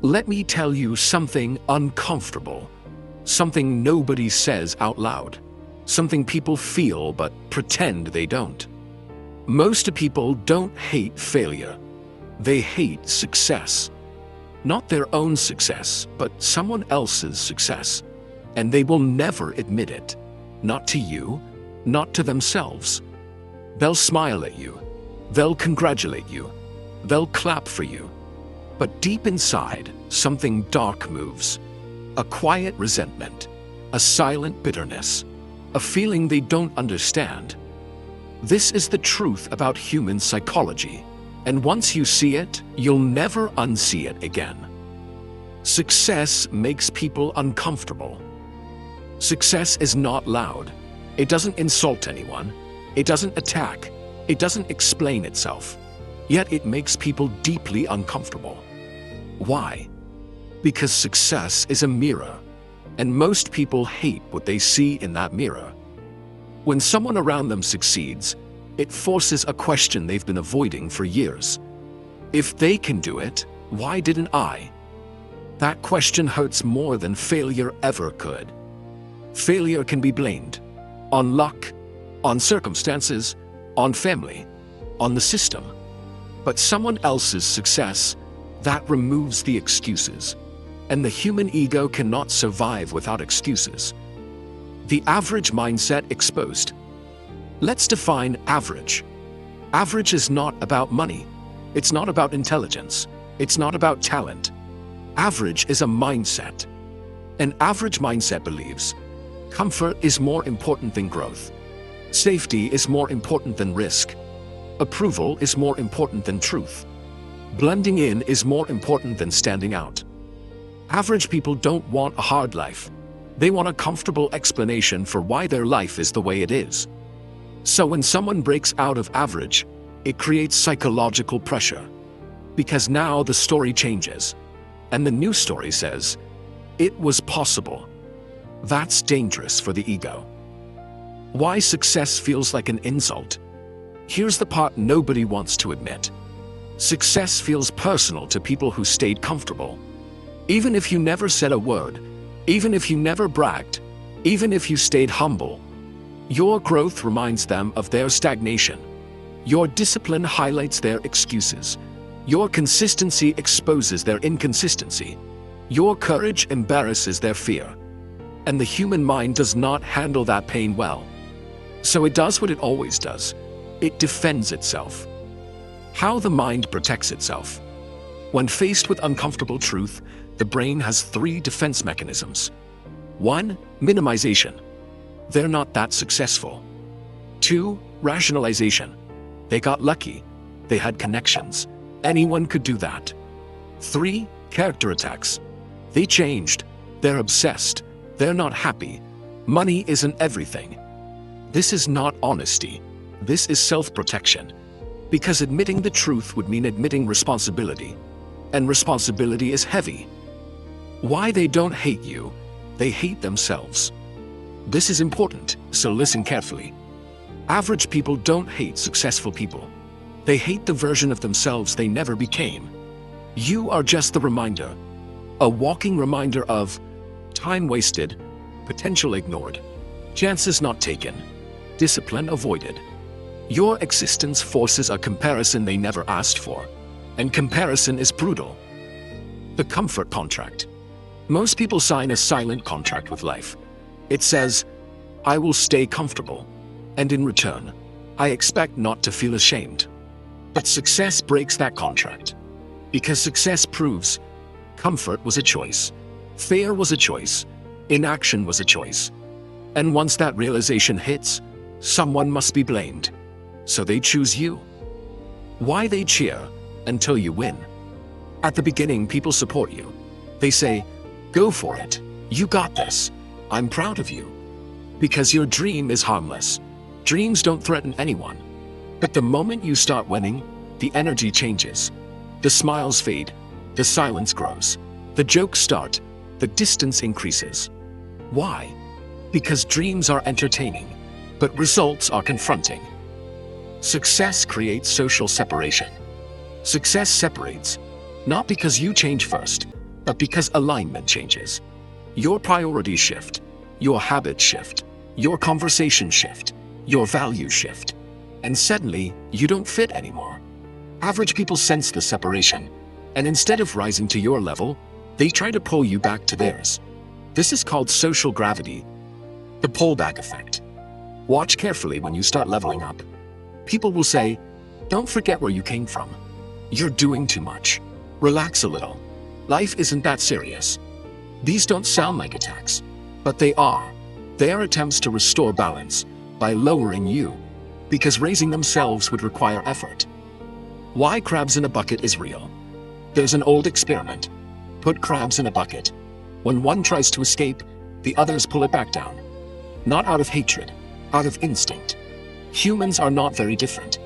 Let me tell you something uncomfortable, something nobody says out loud, something people feel but pretend they don't. Most people don't hate failure. They hate success. Not their own success, but someone else's success. And they will never admit it. Not to you, not to themselves. They'll smile at you. They'll congratulate you. They'll clap for you. But deep inside, something dark moves. A quiet resentment, a silent bitterness, a feeling they don't understand. This is the truth about human psychology, and once you see it, you'll never unsee it again. Success makes people uncomfortable. Success is not loud. It doesn't insult anyone. It doesn't attack. It doesn't explain itself. Yet it makes people deeply uncomfortable. Why? Because success is a mirror, and most people hate what they see in that mirror. When someone around them succeeds, it forces a question they've been avoiding for years. If they can do it, why didn't I? That question hurts more than failure ever could. Failure can be blamed on luck, on circumstances, on family, on the system. But someone else's success, that removes the excuses. And the human ego cannot survive without excuses. The average mindset exposed. Let's define average. Average is not about money. It's not about intelligence. It's not about talent. Average is a mindset. An average mindset believes comfort is more important than growth. Safety is more important than risk. Approval is more important than truth. Blending in is more important than standing out. Average people don't want a hard life. They want a comfortable explanation for why their life is the way it is. So when someone breaks out of average, it creates psychological pressure. Because now the story changes. And the new story says, it was possible. That's dangerous for the ego. Why success feels like an insult? Here's the part nobody wants to admit. Success feels personal to people who stayed comfortable. Even if you never said a word, even if you never bragged, even if you stayed humble, your growth reminds them of their stagnation. Your discipline highlights their excuses. Your consistency exposes their inconsistency. Your courage embarrasses their fear. And the human mind does not handle that pain well. So it does what it always does. It defends itself. How the mind protects itself. When faced with uncomfortable truth, the brain has 3 defense mechanisms. 1. Minimization. They're not that successful. 2. Rationalization. They got lucky. They had connections. Anyone could do that. 3. Character attacks. They changed. They're obsessed. They're not happy. Money isn't everything. This is not honesty. This is self-protection. Because admitting the truth would mean admitting responsibility. And responsibility is heavy. Why they don't hate you? They hate themselves. This is important, so listen carefully. Average people don't hate successful people. They hate the version of themselves they never became. You are just the reminder. A walking reminder of time wasted, potential ignored, chances not taken, discipline avoided. Your existence forces a comparison they never asked for, and comparison is brutal. The comfort contract. Most people sign a silent contract with life. It says, I will stay comfortable, and in return, I expect not to feel ashamed. But success breaks that contract. Because success proves comfort was a choice, fear was a choice, inaction was a choice. And once that realization hits, someone must be blamed. So they choose you. Why they cheer until you win? At the beginning, people support you. They say, go for it. You got this. I'm proud of you. Because your dream is harmless. Dreams don't threaten anyone. But the moment you start winning, the energy changes. The smiles fade. The silence grows. The jokes start. The distance increases. Why? Because dreams are entertaining, but results are confronting. Success creates social separation. Success separates, not because you change first, but because alignment changes. Your priorities shift, your habits shift, your conversation shift, your values shift, and suddenly you don't fit anymore. Average people sense the separation, and instead of rising to your level, they try to pull you back to theirs. This is called social gravity, the pullback effect. Watch carefully when you start leveling up. People will say, "Don't forget where you came from. You're doing too much. Relax a little. Life isn't that serious." These don't sound like attacks, but they are. They are attempts to restore balance by lowering you, because raising themselves would require effort. Why crabs in a bucket is real. There's an old experiment. Put crabs in a bucket. When one tries to escape, the others pull it back down. Not out of hatred, out of instinct. Humans are not very different.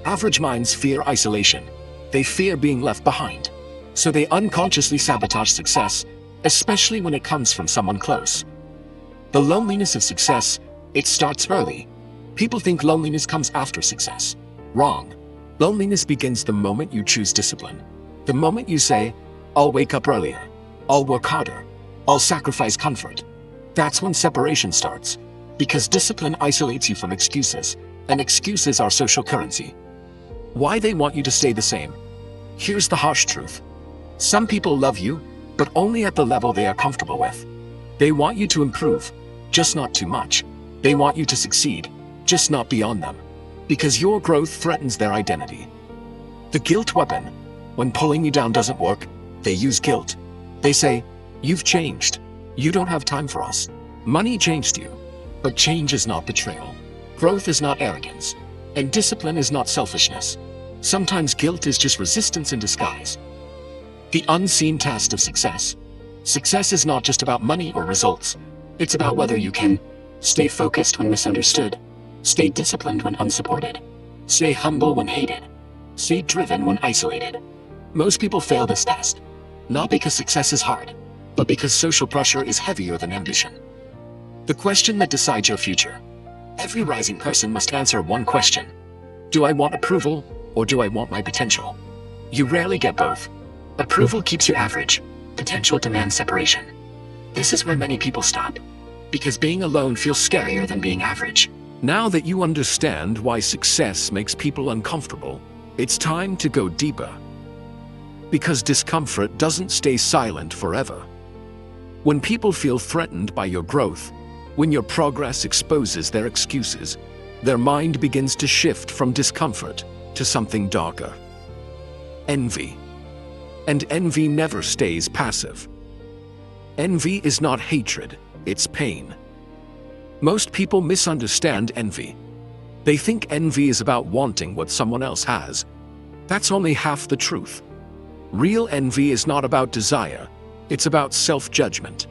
Average minds fear isolation. They fear being left behind. So they unconsciously sabotage success, especially when it comes from someone close. The loneliness of success, it starts early. People think loneliness comes after success. Wrong. Loneliness begins the moment you choose discipline. The moment you say, "I'll wake up earlier. I'll work harder. I'll sacrifice comfort." That's when separation starts. Because discipline isolates you from excuses, and excuses are social currency. Why they want you to stay the same? Here's the harsh truth. Some people love you, but only at the level they are comfortable with. They want you to improve, just not too much. They want you to succeed, just not beyond them. Because your growth threatens their identity. The guilt weapon. When pulling you down doesn't work, they use guilt. They say, "You've changed. You don't have time for us." Money changed you. But change is not betrayal. Growth is not arrogance. And discipline is not selfishness. Sometimes guilt is just resistance in disguise. The unseen test of success. Success is not just about money or results. It's about whether you can stay focused when misunderstood, stay disciplined when unsupported, stay humble when hated, stay driven when isolated. Most people fail this test, not because success is hard, but because social pressure is heavier than ambition. The question that decides your future. Every rising person must answer one question. Do I want approval, or do I want my potential? You rarely get both. Approval keeps you average. Potential demands separation. This is where many people stop, because being alone feels scarier than being average. Now that you understand why success makes people uncomfortable, it's time to go deeper. Because discomfort doesn't stay silent forever. When people feel threatened by your growth, when your progress exposes their excuses, their mind begins to shift from discomfort to something darker. Envy. And envy never stays passive. Envy is not hatred, it's pain. Most people misunderstand envy. They think envy is about wanting what someone else has. That's only half the truth. Real envy is not about desire, it's about self-judgment.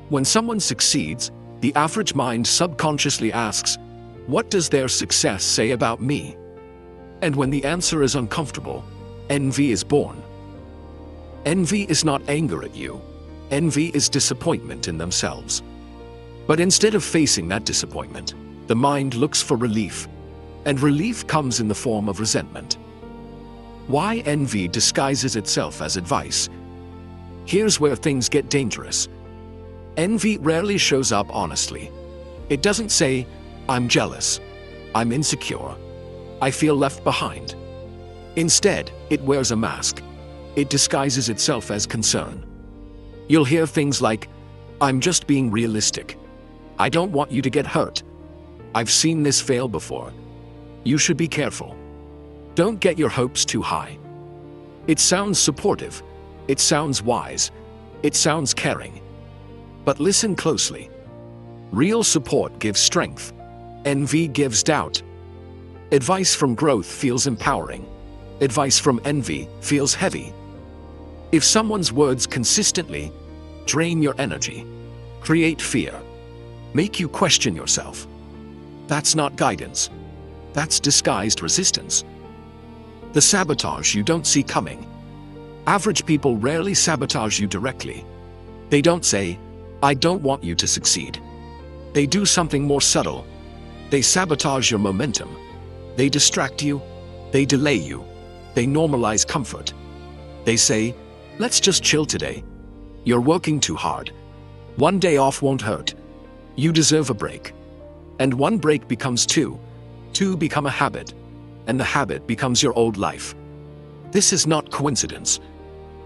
When someone succeeds, the average mind subconsciously asks, "What does their success say about me?" And when the answer is uncomfortable, envy is born. Envy is not anger at you. Envy is disappointment in themselves. But instead of facing that disappointment, the mind looks for relief. And relief comes in the form of resentment. Why envy disguises itself as advice? Here's where things get dangerous. Envy rarely shows up honestly. It doesn't say, "I'm jealous. I'm insecure. I feel left behind." Instead, it wears a mask. It disguises itself as concern. You'll hear things like, "I'm just being realistic. I don't want you to get hurt. I've seen this fail before. You should be careful. Don't get your hopes too high." It sounds supportive. It sounds wise. It sounds caring. But listen closely. Real support gives strength. Envy gives doubt. Advice from growth feels empowering. Advice from envy feels heavy. If someone's words consistently drain your energy, create fear, make you question yourself, that's not guidance. That's disguised resistance. The sabotage you don't see coming. Average people rarely sabotage you directly. They don't say, "I don't want you to succeed." They do something more subtle. They sabotage your momentum. They distract you. They delay you. They normalize comfort. They say, "Let's just chill today. You're working too hard. One day off won't hurt. You deserve a break. And one break becomes two. Two become a habit. And the habit becomes your old life. This is not coincidence.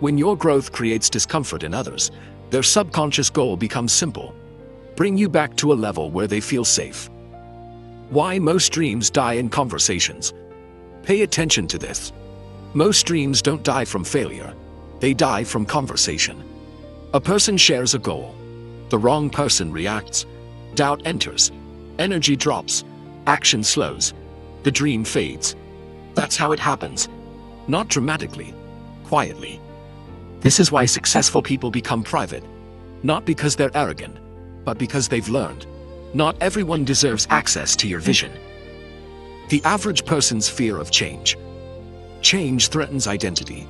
When your growth creates discomfort in others, their subconscious goal becomes simple: bring you back to a level where they feel safe. Why most dreams die in conversations. Pay attention to this. Most dreams don't die from failure. They die from conversation. A person shares a goal. The wrong person reacts. Doubt enters. Energy drops. Action slows. The dream fades. That's how it happens. Not dramatically, quietly. This is why successful people become private. Not because they're arrogant, but because they've learned. Not everyone deserves access to your vision. The average person's fear of change. Change threatens identity.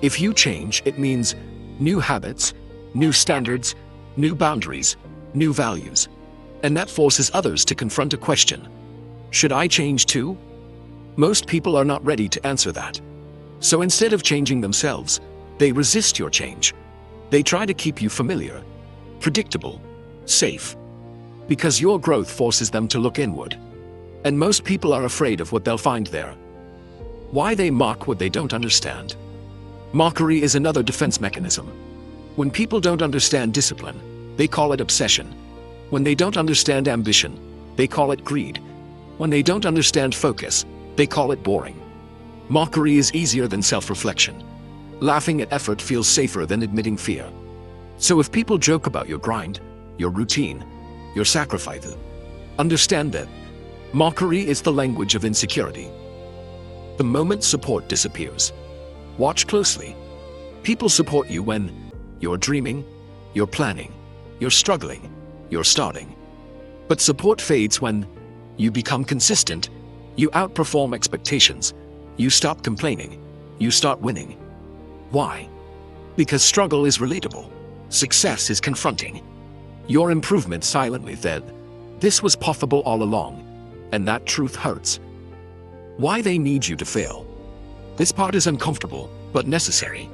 If you change, it means new habits, new standards, new boundaries, new values. And that forces others to confront a question. Should I change too? Most people are not ready to answer that. So instead of changing themselves, they resist your change. They try to keep you familiar, predictable, safe. Because your growth forces them to look inward. And most people are afraid of what they'll find there. Why they mock what they don't understand. Mockery is another defense mechanism. When people don't understand discipline, they call it obsession. When they don't understand ambition, they call it greed. When they don't understand focus, they call it boring. Mockery is easier than self-reflection. Laughing at effort feels safer than admitting fear. So if people joke about your grind, your routine, your sacrifices, understand that mockery is the language of insecurity. The moment support disappears. Watch closely. People support you when you're dreaming, you're planning, you're struggling, you're starting. But support fades when you become consistent, you outperform expectations, you stop complaining, you start winning. Why? Because struggle is relatable. Success is confronting. Your improvement silently said, this was possible all along, and that truth hurts. Why they need you to fail. This part is uncomfortable, but necessary.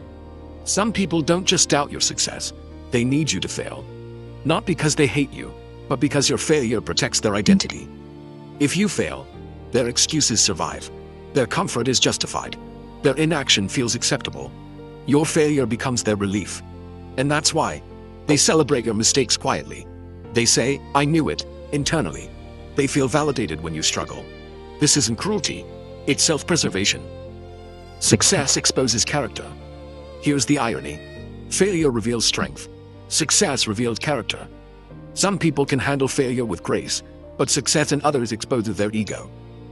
Some people don't just doubt your success, they need you to fail. Not because they hate you, but because your failure protects their identity. If you fail, their excuses survive. Their comfort is justified. Their inaction feels acceptable. Your failure becomes their relief. And that's why they celebrate your mistakes quietly. They say, I knew it, internally. They feel validated when you struggle. This isn't cruelty, it's self-preservation. Success exposes character. Here's the irony. Failure reveals strength. Success reveals character. Some people can handle failure with grace, but success in others exposes their ego.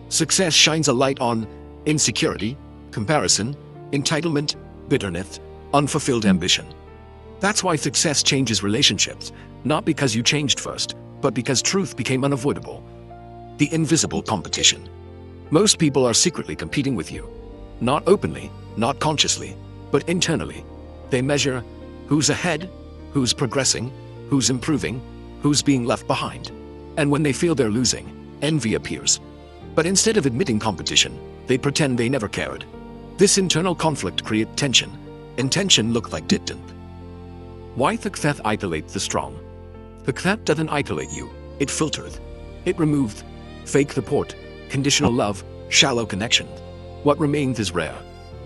Success shines a light on insecurity, comparison, entitlement, bitterness, unfulfilled ambition. That's why success changes relationships, not because you changed first, but because truth became unavoidable. The invisible competition. Most people are secretly competing with you. Not openly, not consciously, but internally. They measure who's ahead, who's progressing, who's improving, who's being left behind. And when they feel they're losing, envy appears. But instead of admitting competition, they pretend they never cared. This internal conflict creates tension, and tension looks like distant. Why success isolates the strong? Success doesn't isolate you, it filters. It removes fake support, conditional love, shallow connection. What remains is rare.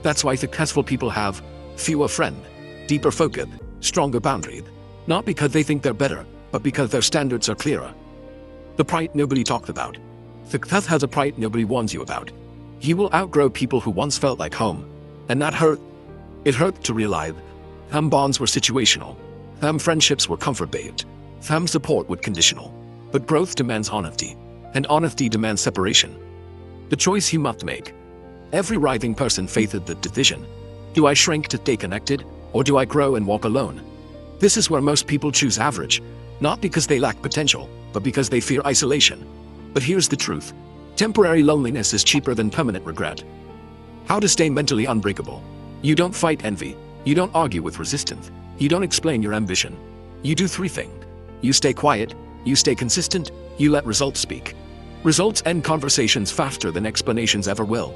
That's why successful people have fewer friends, deeper focus, stronger boundaries. Not because they think they're better, but because their standards are clearer. The pride nobody talks about. Success has a pride nobody warns you about. You will outgrow people who once felt like home. And that hurt. It hurt to realize some bonds were situational, some friendships were comfort-based, some support was conditional. But growth demands honesty, and honesty demands separation. The choice you must make. Every writhing person faces the decision. Do I shrink to stay connected, or do I grow and walk alone? This is where most people choose average, not because they lack potential, but because they fear isolation. But here's the truth. Temporary loneliness is cheaper than permanent regret. How to stay mentally unbreakable. You don't fight envy. You don't argue with resistance. You don't explain your ambition. You do three things. You stay quiet, you stay consistent, you let results speak. Results end conversations faster than explanations ever will.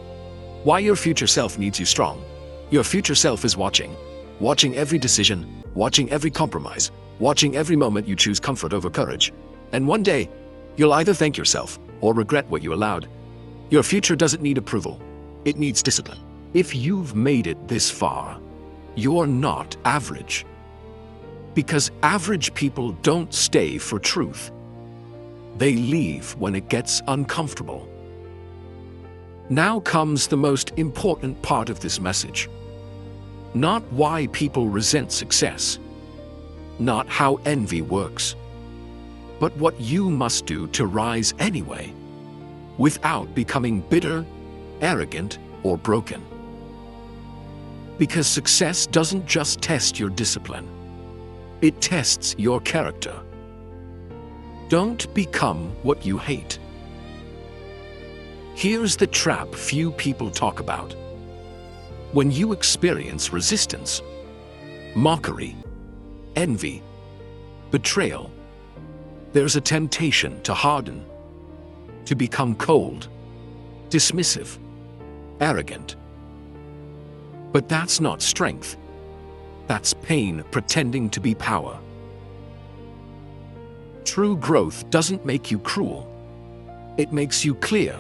Why your future self needs you strong. Your future self is watching. Watching every decision, watching every compromise, watching every moment you choose comfort over courage. And one day, you'll either thank yourself or regret what you allowed. Your future doesn't need approval. It needs discipline. If you've made it this far, you're not average. Because average people don't stay for truth. They leave when it gets uncomfortable. Now comes the most important part of this message. Not why people resent success, not how envy works, but what you must do to rise anyway, without becoming bitter, arrogant, or broken. Because success doesn't just test your discipline, it tests your character. Don't become what you hate. Here's the trap few people talk about. When you experience resistance, mockery, envy, betrayal, there's a temptation to harden, to become cold, dismissive, arrogant. But that's not strength. That's pain pretending to be power. True growth doesn't make you cruel. It makes you clear.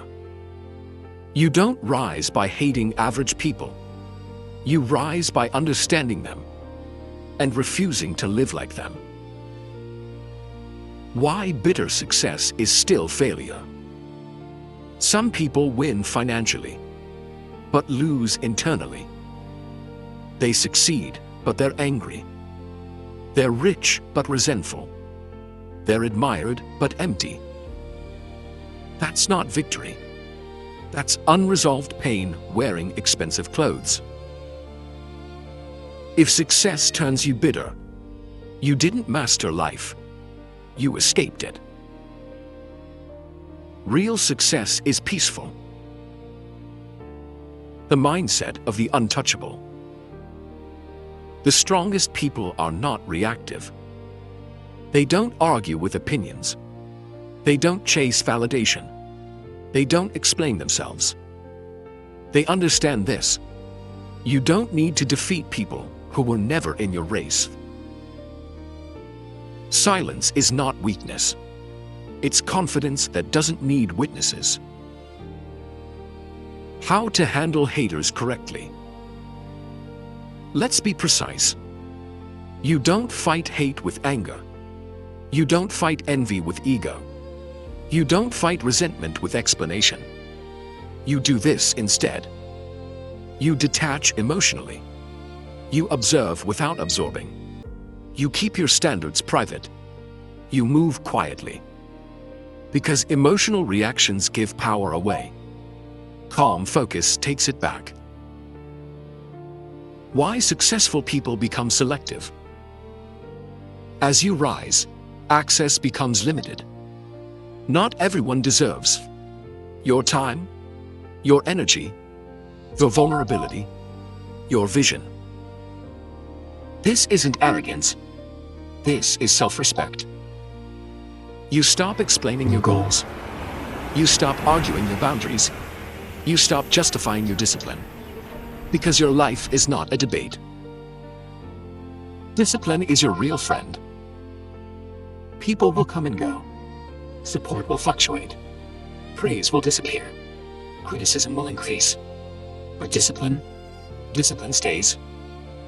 You don't rise by hating average people. You rise by understanding them and refusing to live like them. Why bitter success is still failure. Some people win financially, but lose internally. They succeed, but they're angry. They're rich, but resentful. They're admired, but empty. That's not victory. That's unresolved pain wearing expensive clothes. If success turns you bitter, you didn't master life. You escaped it. Real success is peaceful. The mindset of the untouchable. The strongest people are not reactive. They don't argue with opinions. They don't chase validation. They don't explain themselves. They understand this. You don't need to defeat people who were never in your race. Silence is not weakness. It's confidence that doesn't need witnesses. How to handle haters correctly. Let's be precise. You don't fight hate with anger. You don't fight envy with ego. You don't fight resentment with explanation. You do this instead. You detach emotionally. You observe without absorbing. You keep your standards private. You move quietly. Because emotional reactions give power away. Calm focus takes it back. Why successful people become selective. As you rise, access becomes limited. Not everyone deserves your time, your energy, your vulnerability, your vision. This isn't arrogance. This is self-respect. You stop explaining your goals. You stop arguing your boundaries. You stop justifying your discipline. Because your life is not a debate. Discipline is your real friend. People will come and go. Support will fluctuate. Praise will disappear. Criticism will increase. But discipline stays.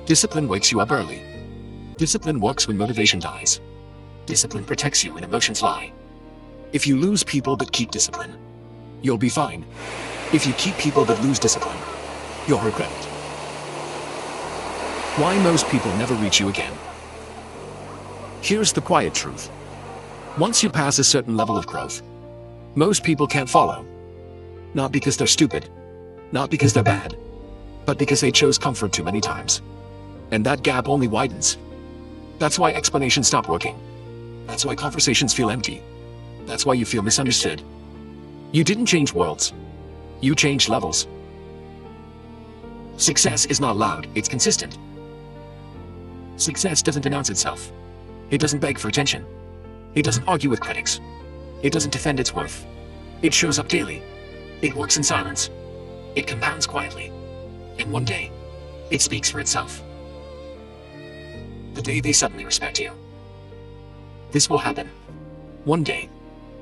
Discipline wakes you up early. Discipline works when motivation dies. Discipline protects you when emotions lie. If you lose people but keep discipline, you'll be fine. If you keep people that lose discipline, you'll regret it. Why most people never reach you again. Here's the quiet truth. Once you pass a certain level of growth, most people can't follow. Not because they're stupid, not because they're bad, but because they chose comfort too many times. And that gap only widens. That's why explanations stop working. That's why conversations feel empty. That's why you feel misunderstood. You didn't change worlds. You changed levels. Success is not loud, it's consistent. Success doesn't announce itself. It doesn't beg for attention. It doesn't argue with critics. It doesn't defend its worth. It shows up daily. It works in silence. It compounds quietly. And one day, it speaks for itself. the day they suddenly respect you. This will happen. One day,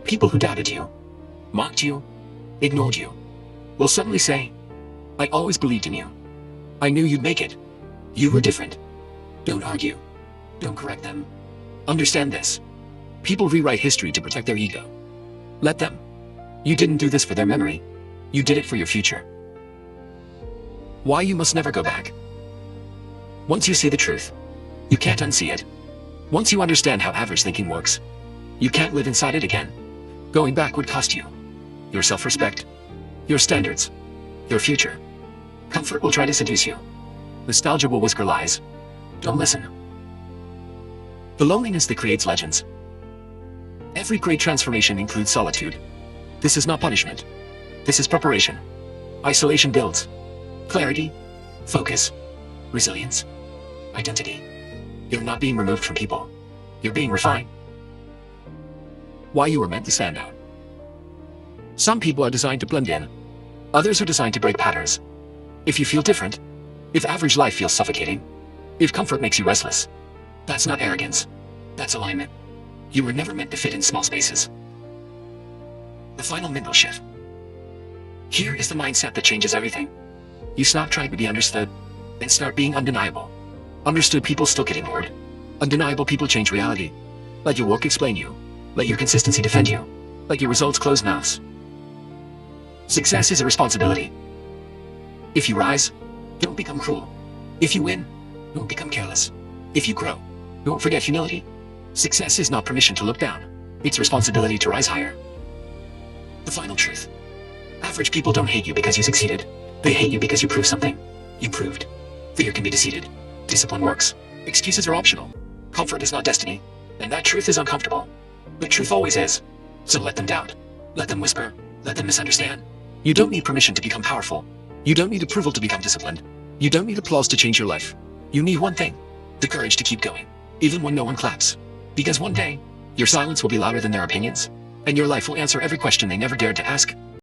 people who doubted you, mocked you, ignored you, will suddenly say, I always believed in you. I knew you'd make it. You were different. Don't argue. Don't correct them. Understand this. People rewrite history to protect their ego. Let them. You didn't do this for their memory. You did it for your future. Why you must never go back. Once you see the truth, you can't unsee it. Once you understand how average thinking works, you can't live inside it again. Going back would cost you your self-respect, your standards, your future. Comfort will try to seduce you. Nostalgia will whisper lies. Don't listen. The loneliness that creates legends. Every great transformation includes solitude. This is not punishment. This is preparation. Isolation builds clarity, focus, resilience, identity. You're not being removed from people. You're being refined. Why you were meant to stand out. Some people are designed to blend in. Others are designed to break patterns. If you feel different, if average life feels suffocating, if comfort makes you restless, that's not arrogance. That's alignment. You were never meant to fit in small spaces. The final mental shift. Here is the mindset that changes everything. You stop trying to be understood and start being undeniable. Understood people still get ignored. Undeniable people change reality. Let your work explain you. Let your consistency defend you. Let your results close mouths. Success is a responsibility. If you rise, don't become cruel. If you win, don't become careless. If you grow, don't forget humility. Success is not permission to look down. It's responsibility to rise higher. The final truth. Average people don't hate you because you succeeded. They hate you because you proved something. You proved. Fear can be defeated. Discipline works. Excuses are optional. Comfort is not destiny. And that truth is uncomfortable. The truth always is. So let them doubt. Let them whisper. Let them misunderstand. You don't need permission to become powerful. You don't need approval to become disciplined. You don't need applause to change your life. You need one thing. The courage to keep going. Even when no one claps. Because one day, your silence will be louder than their opinions. And your life will answer every question they never dared to ask.